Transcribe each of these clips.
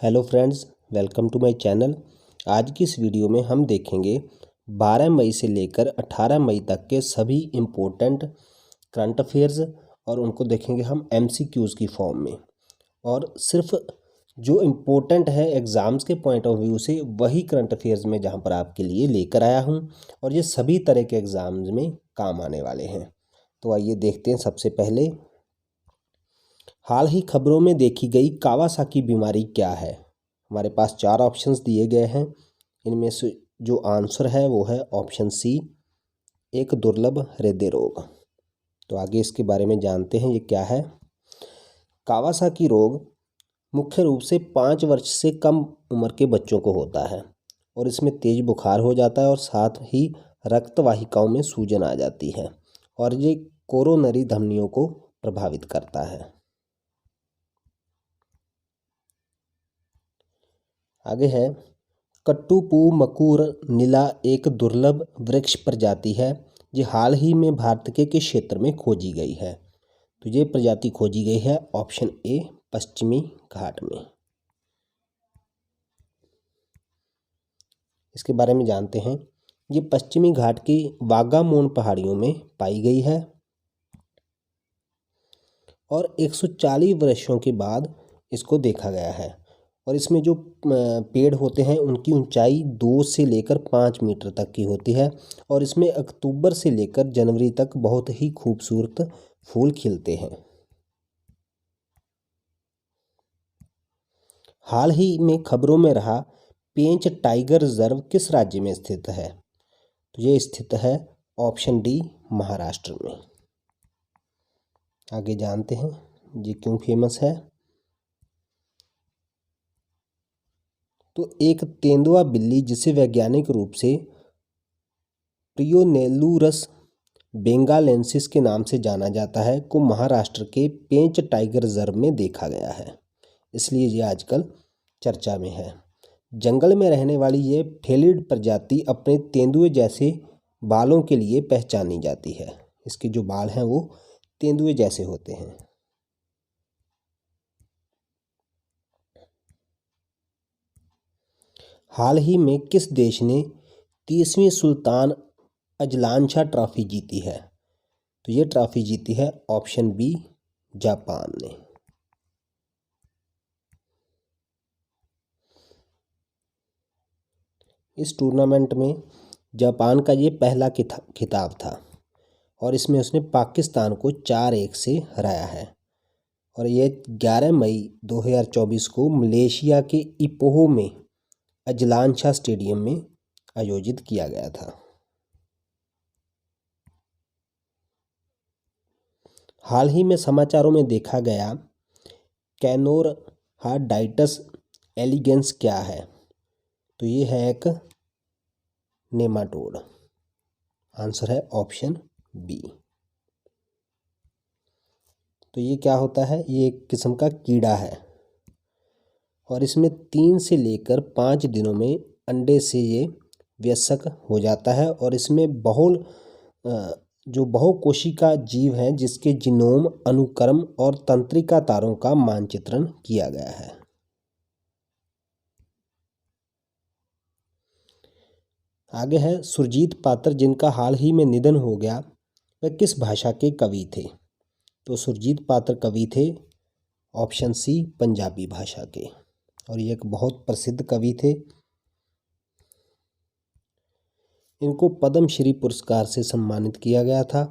Hello friends, welcome to my channel. आज की इस वीडियो में हम देखेंगे 12 मई से लेकर 18 मई तक के सभी इम्पोर्टेंट करंट अफेयर्स और उनको देखेंगे हम एमसीक्यूज़ की फॉर्म में। और सिर्फ जो इम्पोर्टेंट है एग्ज़ाम्स के पॉइंट ऑफ व्यू से वही करंट अफेयर्स में जहाँ पर आपके लिए लेकर आया हूँ और ये सभी तरह के एग्ज़ाम्स में काम आने वाले हैं। तो आइए देखते हैं। सबसे पहले, हाल ही खबरों में देखी गई कावासाकी बीमारी क्या है। हमारे पास 4 ऑप्शंस दिए गए हैं। इनमें से जो आंसर है वो है ऑप्शन सी, एक दुर्लभ हृदय रोग। तो आगे इसके बारे में जानते हैं ये क्या है। कावासाकी रोग मुख्य रूप से 5 वर्ष से कम उम्र के बच्चों को होता है और इसमें तेज बुखार हो जाता है और साथ ही रक्त वाहिकाओं में सूजन आ जाती है और ये कोरोनरी धमनियों को प्रभावित करता है। आगे है, कट्टुपू मकूर नीला एक दुर्लभ वृक्ष प्रजाति है जो हाल ही में भारत के किस क्षेत्र में खोजी गई है। तो ये प्रजाति खोजी गई है ऑप्शन ए, पश्चिमी घाट में। इसके बारे में जानते हैं। ये पश्चिमी घाट की वागामोन पहाड़ियों में पाई गई है और 140 वर्षों के बाद इसको देखा गया है और इसमें जो पेड़ होते हैं उनकी ऊंचाई 2 से लेकर 5 मीटर तक की होती है और इसमें अक्टूबर से लेकर जनवरी तक बहुत ही खूबसूरत फूल खिलते हैं। हाल ही में खबरों में रहा पेंच टाइगर रिजर्व किस राज्य में स्थित है। तो ये स्थित है ऑप्शन डी, महाराष्ट्र में। आगे जानते हैं ये क्यों फेमस है। तो एक तेंदुआ बिल्ली जिसे वैज्ञानिक रूप से प्रियोनेलुरस बेंगालेंसिस के नाम से जाना जाता है को महाराष्ट्र के पेंच टाइगर रिजर्व में देखा गया है, इसलिए ये आजकल चर्चा में है। जंगल में रहने वाली ये फेलिड प्रजाति अपने तेंदुए जैसे बालों के लिए पहचानी जाती है। इसके जो बाल हैं वो तेंदुए जैसे होते हैं। हाल ही में किस देश ने 30वीं सुल्तान अजलान शाह ट्रॉफी जीती है। तो ये ट्रॉफी जीती है ऑप्शन बी, जापान ने। इस टूर्नामेंट में जापान का ये पहला खिताब था और इसमें उसने पाकिस्तान को 4-1 से हराया है और ये 11 मई 2024 को मलेशिया के इपोह में अजलान शाह स्टेडियम में आयोजित किया गया था। हाल ही में समाचारों में देखा गया कैनोरहाइड्राइटिस एलिगेंस क्या है। तो ये है एक नेमाटोड। आंसर है ऑप्शन बी। तो ये क्या होता है, ये एक किस्म का कीड़ा है और इसमें 3 से लेकर 5 दिनों में अंडे से ये वयस्क हो जाता है और इसमें जो बहुकोशिका जीव हैं जिसके जीनोम, अनुक्रम और तंत्रिका तारों का मानचित्रण किया गया है। आगे है, सुरजीत पात्र जिनका हाल ही में निधन हो गया वह किस भाषा के कवि थे। तो सुरजीत पात्र कवि थे ऑप्शन सी, पंजाबी भाषा के और ये एक बहुत प्रसिद्ध कवि थे। इनको पद्मश्री पुरस्कार से सम्मानित किया गया था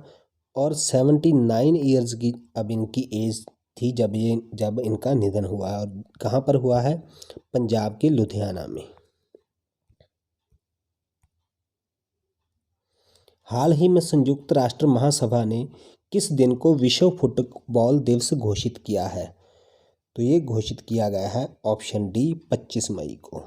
और 79 ईयर्स की अब इनकी एज थी जब इनका निधन हुआ और कहाँ पर हुआ है, पंजाब के लुधियाना में। हाल ही में संयुक्त राष्ट्र महासभा ने किस दिन को विश्व फुटबॉल दिवस घोषित किया है। तो ये घोषित किया गया है ऑप्शन डी, 25 मई को।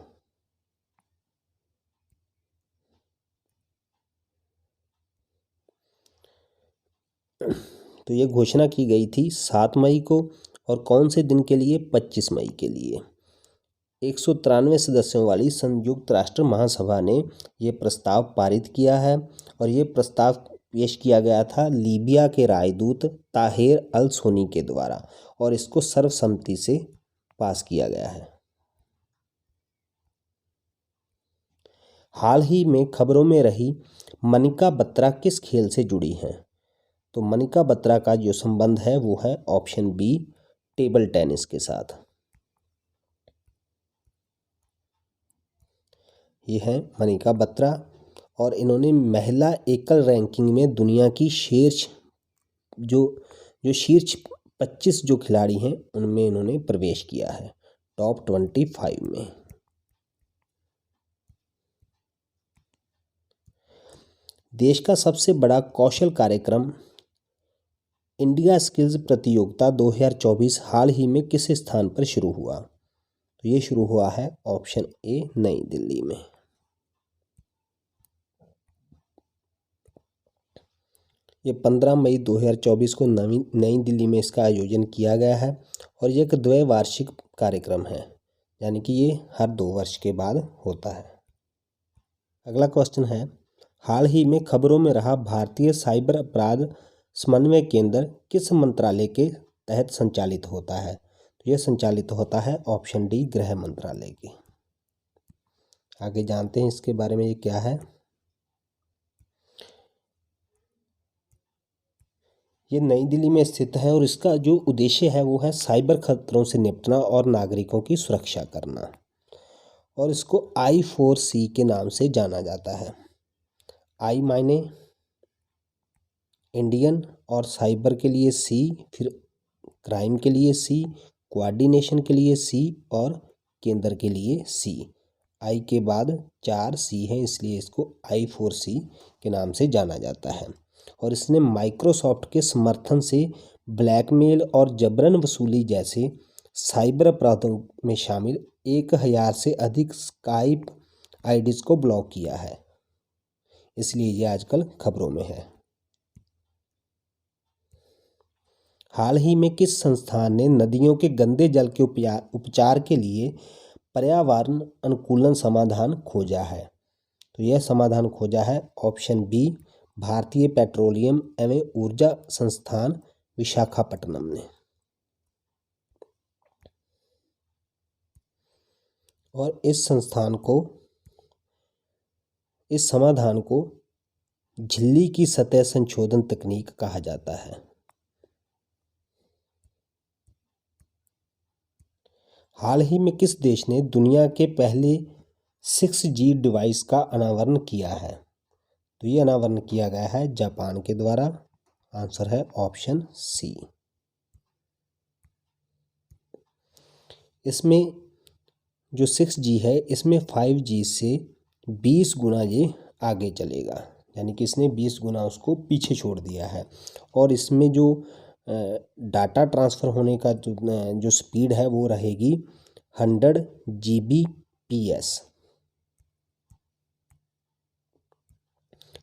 तो ये घोषणा की गई थी 7 मई को और कौन से दिन के लिए, 25 मई के लिए। 193 सदस्यों वाली संयुक्त राष्ट्र महासभा ने ये प्रस्ताव पारित किया है और ये प्रस्ताव पेश किया गया था लीबिया के राजदूत ताहेर अल सोनी के द्वारा और इसको सर्वसम्मति से पास किया गया है। हाल ही में खबरों में रही मनिका बत्रा किस खेल से जुड़ी हैं? तो मनिका बत्रा का जो संबंध है वो है ऑप्शन बी, टेबल टेनिस के साथ। ये है मनिका बत्रा और इन्होंने महिला एकल रैंकिंग में दुनिया की शीर्ष जो जो शीर्ष 25 जो खिलाड़ी हैं उनमें इन्होंने प्रवेश किया है, टॉप 25 में। देश का सबसे बड़ा कौशल कार्यक्रम इंडिया स्किल्स प्रतियोगिता 2024 हाल ही में किस स्थान पर शुरू हुआ? तो ये शुरू हुआ है ऑप्शन ए, नई दिल्ली में। ये 15 मई 2024 को नई दिल्ली में इसका आयोजन किया गया है और ये एक द्वैवार्षिक कार्यक्रम है, यानी कि ये हर 2 वर्ष के बाद होता है। अगला क्वेश्चन है, हाल ही में खबरों में रहा भारतीय साइबर अपराध समन्वय केंद्र किस मंत्रालय के तहत संचालित होता है? तो यह संचालित होता है ऑप्शन डी, गृह मंत्रालय के। आगे जानते हैं इसके बारे में, ये क्या है। ये नई दिल्ली में स्थित है और इसका जो उद्देश्य है वो है साइबर खतरों से निपटना और नागरिकों की सुरक्षा करना, और इसको I4C के नाम से जाना जाता है। आई मायने इंडियन और साइबर के लिए C, फिर क्राइम के लिए C, कोऑर्डिनेशन के लिए C और केंद्र के लिए C। आई के बाद 4 C हैं, इसलिए इसको I4C के नाम से जाना जाता है। और इसने माइक्रोसॉफ्ट के समर्थन से ब्लैकमेल और जबरन वसूली जैसे साइबर अपराधों में शामिल 1000 से अधिक स्काइप आईडीज को ब्लॉक किया है, इसलिए ये आजकल खबरों में है। हाल ही में किस संस्थान ने नदियों के गंदे जल के उपचार के लिए पर्यावरण अनुकूलन समाधान खोजा है? तो यह समाधान खोजा है ऑप्शन बी, भारतीय पेट्रोलियम एवं ऊर्जा संस्थान विशाखापट्टनम ने। और इस समाधान को झिल्ली की सतह संशोधन तकनीक कहा जाता है। हाल ही में किस देश ने दुनिया के पहले 6G डिवाइस का अनावरण किया है? तो ये अनावरण किया गया है जापान के द्वारा। आंसर है ऑप्शन सी। इसमें जो 6G है इसमें 5G से 20 गुना ये आगे चलेगा, यानी कि इसने 20 गुना उसको पीछे छोड़ दिया है। और इसमें जो डाटा ट्रांसफ़र होने का जो स्पीड है वो रहेगी 100 Gbps।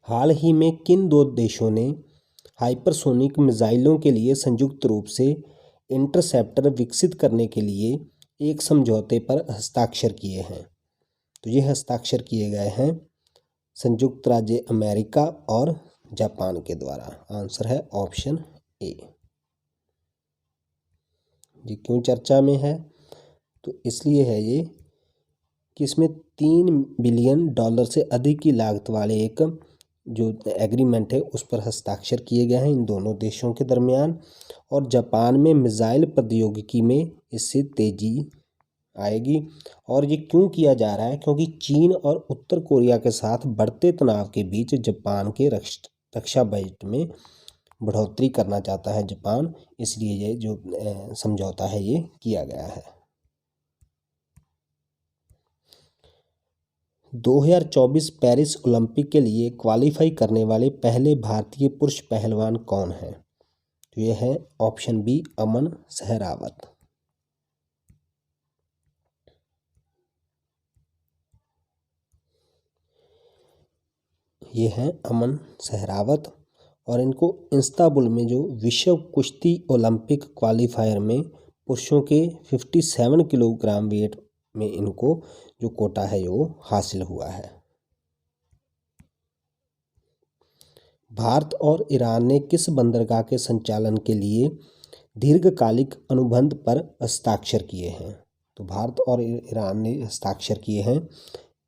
हाल ही में किन 2 देशों ने हाइपरसोनिक मिसाइलों के लिए संयुक्त रूप से इंटरसेप्टर विकसित करने के लिए एक समझौते पर हस्ताक्षर किए हैं? तो ये हस्ताक्षर किए गए हैं संयुक्त राज्य अमेरिका और जापान के द्वारा। आंसर है ऑप्शन ए। ये क्यों चर्चा में है? तो इसलिए है ये कि इसमें $3 बिलियन से अधिक की लागत वाले एक जो एग्रीमेंट है उस पर हस्ताक्षर किए गए हैं इन दोनों देशों के दरमियान। और जापान में मिसाइल प्रौद्योगिकी में इससे तेजी आएगी। और ये क्यों किया जा रहा है? क्योंकि चीन और उत्तर कोरिया के साथ बढ़ते तनाव के बीच जापान के रक्षा बजट में बढ़ोतरी करना चाहता है जापान, इसलिए ये जो समझौता है ये किया गया है। 2024 पेरिस ओलंपिक के लिए क्वालिफाई करने वाले पहले भारतीय पुरुष पहलवान कौन हैं? तो ये है ऑप्शन बी, अमन सहरावत। ये हैं अमन सहरावत और इनको इस्तांबुल में जो विश्व कुश्ती ओलंपिक क्वालिफायर में पुरुषों के 57 किलोग्राम वेट में इनको जो कोटा है वो हासिल हुआ है। भारत और ईरान ने किस बंदरगाह के संचालन के लिए दीर्घकालिक अनुबंध पर हस्ताक्षर किए हैं? तो भारत और ईरान ने हस्ताक्षर किए हैं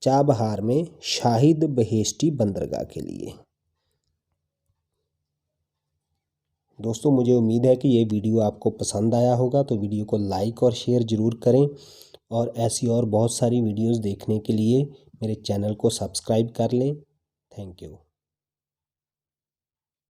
चाबहार में शाहिद बहेश्ती बंदरगाह के लिए। दोस्तों मुझे उम्मीद है कि ये वीडियो आपको पसंद आया होगा, तो वीडियो को लाइक और शेयर ज़रूर करें और ऐसी और बहुत सारी वीडियोस देखने के लिए मेरे चैनल को सब्सक्राइब कर लें। Thank you.